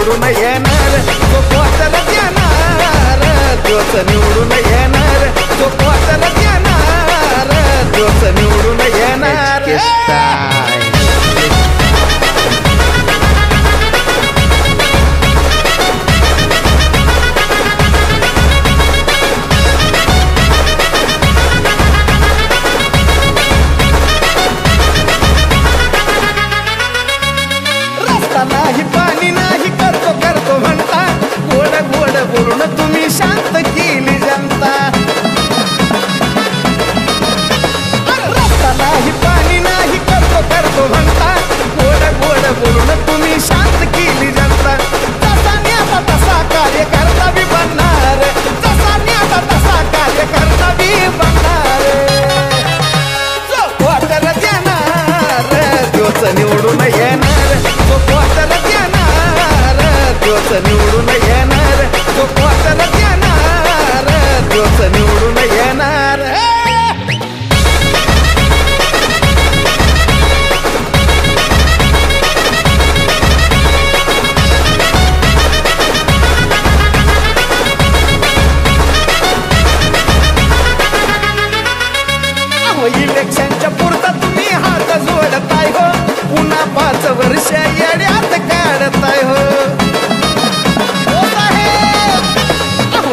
निवडून येणार तो क्वार्टर देणार तोच निवडून येणार तो क्वार्टर देणार तोच निवडून येणार नाही पाणी नाही करतो करतो म्हणता गोड गोड बोलून तुम्ही शांत केली जनता रस्ता नाही पाणी नाही करतो करतो म्हणता गोड गोड बोलून तुम्ही शांत केली जनता जसा न्याता तसा कार्यकर्ता बी बनणार जसा न्याता तसा कार्यकर्ता बी बनणार जो क्वार्टर देणार तोच निवडून येणार तो क्वार्टर देणार तोच निवडून येणार तो क्वार्टर देणार तोच निवडून येणार इलेक्शनच्या पुरता तुम्ही हात जोडताय हो पुन्हा 5 वर्ष येड्यात काढताय हो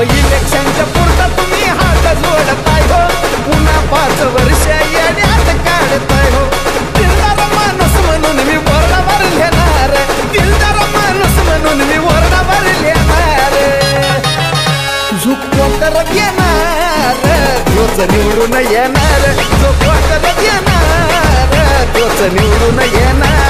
इलेक्शनच्या पुरता तुम्ही हात जोडताय हो पुन्हा 5 वर्ष येड्यात काढताय हो दिलदार माणूस म्हणून मी वरणावर लिहिणार दिलदार माणूस म्हणून मी वरणावर लिहिणार जो क्वार्टर घेणार तोच निवडून येणार जो क्वार्टर घेणार तोच निवडून येणार